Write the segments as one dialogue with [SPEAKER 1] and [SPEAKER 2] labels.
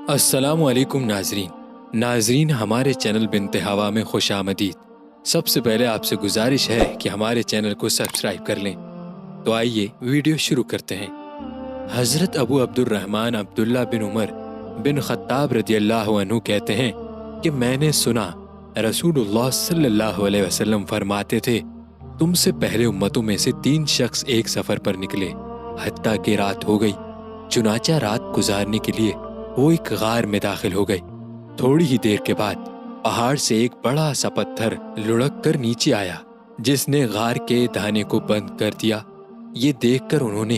[SPEAKER 1] अस्सलामुअलैकुम नाजरीन हमारे चैनल बिन्ते हवा में खुश आमदीद। सबसे पहले आपसे गुजारिश है कि हमारे चैनल को सब्सक्राइब कर लें। तो आइए वीडियो शुरू करते हैं। हज़रत अबू अब्दुर्रहमान अब्दुल्ला बिन उमर बिन खत्ताब रदियल्लाहु अन्हु कहते हैं कि मैंने सुना रसूलुल्लाह सल्लल्लाहु अलैहि वसल्लम फरमाते थे, तुमसे पहले उम्मतों में से 3 शख्स एक सफर पर निकले, हत्ता कि रात हो गई। चुनाचा रात गुजारने के लिए वो एक गार में दाखिल हो गए। थोड़ी ही देर के बाद पहाड़ से एक बड़ा सा पत्थर लुढ़क कर नीचे आया, जिसने गार के दाने को बंद कर दिया। ये देखकर उन्होंने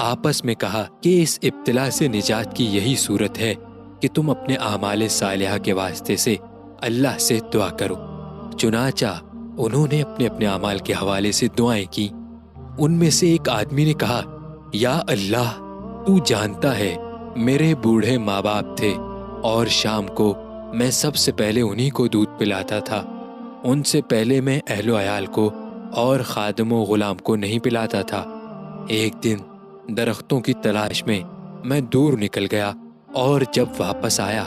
[SPEAKER 1] आपस में कहा कि इस इब्तिला से निजात की यही सूरत है कि तुम अपने आमाले सालिहा के वास्ते से अल्लाह से दुआ करो। चुनाचा उन्होंने अपने अपने आमाल के हवाले से दुआएं की। उनमें से एक आदमी ने कहा, या अल्लाह, तू जानता है मेरे बूढ़े माँ बाप थे और शाम को मैं सबसे पहले उन्हीं को दूध पिलाता था। उनसे पहले मैं अहलो अयाल को और खादमो गुलाम को नहीं पिलाता था। एक दिन दरख्तों की तलाश में मैं दूर निकल गया और जब वापस आया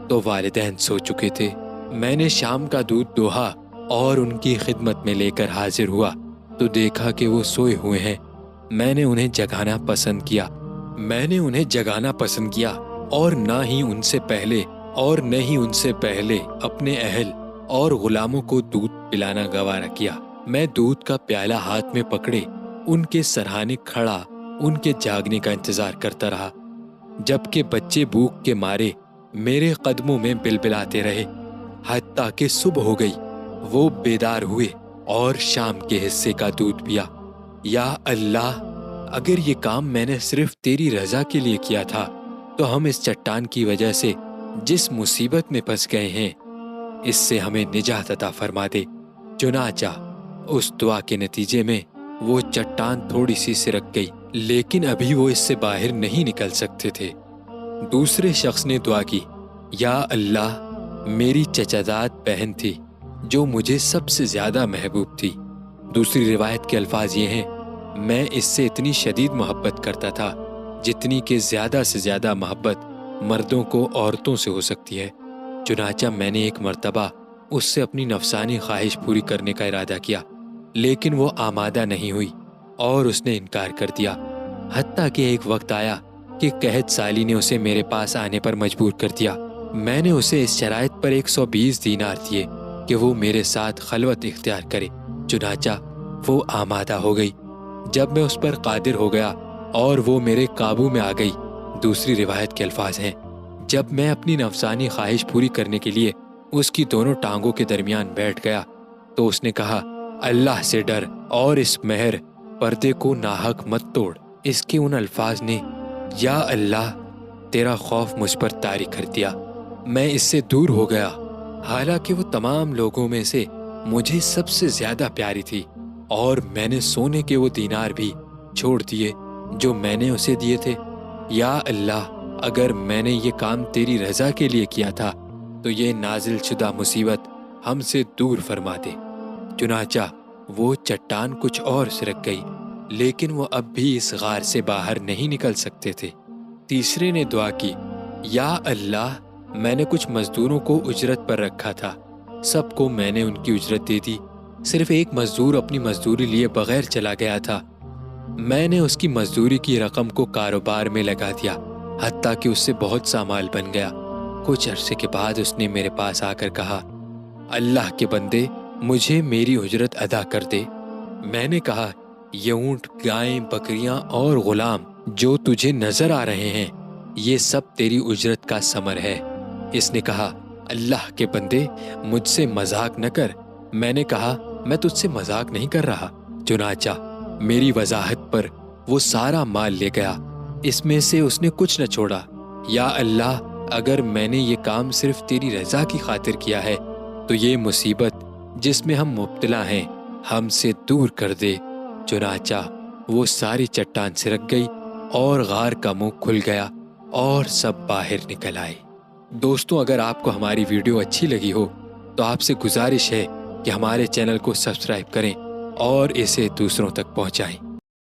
[SPEAKER 1] तो वालिदैन सो चुके थे। मैंने शाम का दूध दोहा और उनकी खिदमत में लेकर हाजिर हुआ तो देखा कि वो सोए हुए हैं। मैंने उन्हें जगाना पसंद किया और ना ही उनसे पहले अपने अहल और गुलामों को दूध पिलाना गवारा किया। मैं दूध का प्याला हाथ में पकड़े उनके सरहाने खड़ा उनके जागने का इंतजार करता रहा, जबकि बच्चे भूख के मारे मेरे कदमों में बिलबिलाते रहे। हत्ता कि सुबह हो गई, वो बेदार हुए और शाम के हिस्से का दूध पिया। या अल्लाह, अगर ये काम मैंने सिर्फ तेरी रजा के लिए किया था तो हम इस चट्टान की वजह से जिस मुसीबत में फंस गए हैं, इससे हमें निजात अता फरमा दे। चुनाचा उस दुआ के नतीजे में वो चट्टान थोड़ी सी सिरक गई, लेकिन अभी वो इससे बाहर नहीं निकल सकते थे। दूसरे शख्स ने दुआ की, या अल्लाह, मेरी चचादाद बहन थी जो मुझे सबसे ज्यादा महबूब थी। दूसरी रिवायत के अल्फाज ये हैं, मैं इससे इतनी शदीद मोहब्बत करता था जितनी कि ज्यादा से ज्यादा मोहब्बत मर्दों को औरतों से हो सकती है। चुनाचा मैंने एक मर्तबा उससे अपनी नफसानी ख्वाहिश पूरी करने का इरादा किया, लेकिन वो आमादा नहीं हुई और उसने इनकार कर दिया। हत्ता कि एक वक्त आया कि कहत साली ने उसे मेरे पास आने पर मजबूर कर दिया। मैंने उसे इस शराइत पर 120 दीनार दिए कि वो मेरे साथ खलवत इख्तियार करे। चुनाचा वो आमादा हो गई जब मैं उस पर कादिर हो गया और वो मेरे काबू में आ गई। दूसरी रिवायत के अल्फाज हैं, जब मैं अपनी नफसानी ख्वाहिश पूरी करने के लिए उसकी दोनों टांगों के दरमियान बैठ गया तो उसने कहा, अल्लाह से डर और इस मेहर पर्दे को नाहक मत तोड़। इसके उन अल्फाज ने या अल्लाह, तेरा खौफ मुझ पर तारी कर दिया। मैं इससे दूर हो गया, हालांकि वो तमाम लोगों में से मुझे सबसे ज्यादा प्यारी थी, और मैंने सोने के वो दीनार भी छोड़ दिए जो मैंने उसे दिए थे। या अल्लाह, अगर मैंने ये काम तेरी रजा के लिए किया था तो ये नाजिल शुदा मुसीबत हमसे दूर फरमा दे। चुनाचा वो चट्टान कुछ और सिरक गई, लेकिन वो अब भी इस गार से बाहर नहीं निकल सकते थे। तीसरे ने दुआ की, या अल्लाह, मैंने कुछ मजदूरों को उजरत पर रखा था, सबको मैंने उनकी उजरत दे दी। सिर्फ एक मजदूर अपनी मजदूरी लिए बगैर चला गया था। मैंने उसकी मजदूरी की रकम को कारोबार में लगा दिया, हत्ता कि उससे बहुत सा माल बन गया। कुछ अरसे के बाद उसने मेरे पास आकर कहा, अल्लाह के बंदे, मुझे मेरी उजरत अदा कर दे। मैंने कहा, ये ऊंट, गायें, बकरियां और गुलाम जो तुझे नजर आ रहे हैं, ये सब तेरी उजरत का समर है। इसने कहा, अल्लाह के बंदे, मुझसे मजाक न कर। मैंने कहा, मैं तुझसे मजाक नहीं कर रहा। चुनाचा मेरी वजाहत पर वो सारा माल ले गया, इसमें से उसने कुछ न छोड़ा। या अल्लाह, अगर मैंने ये काम सिर्फ तेरी रजा की खातिर किया है तो ये मुसीबत जिसमें हम मुब्तला हैं हमसे दूर कर दे। चुनाचा वो सारी चट्टान सिरक गई और गार का मुंह खुल गया और सब बाहर निकल आए। दोस्तों, अगर आपको हमारी वीडियो अच्छी लगी हो तो आपसे गुजारिश है कि हमारे चैनल को सब्सक्राइब करें और इसे दूसरों तक पहुंचाएं।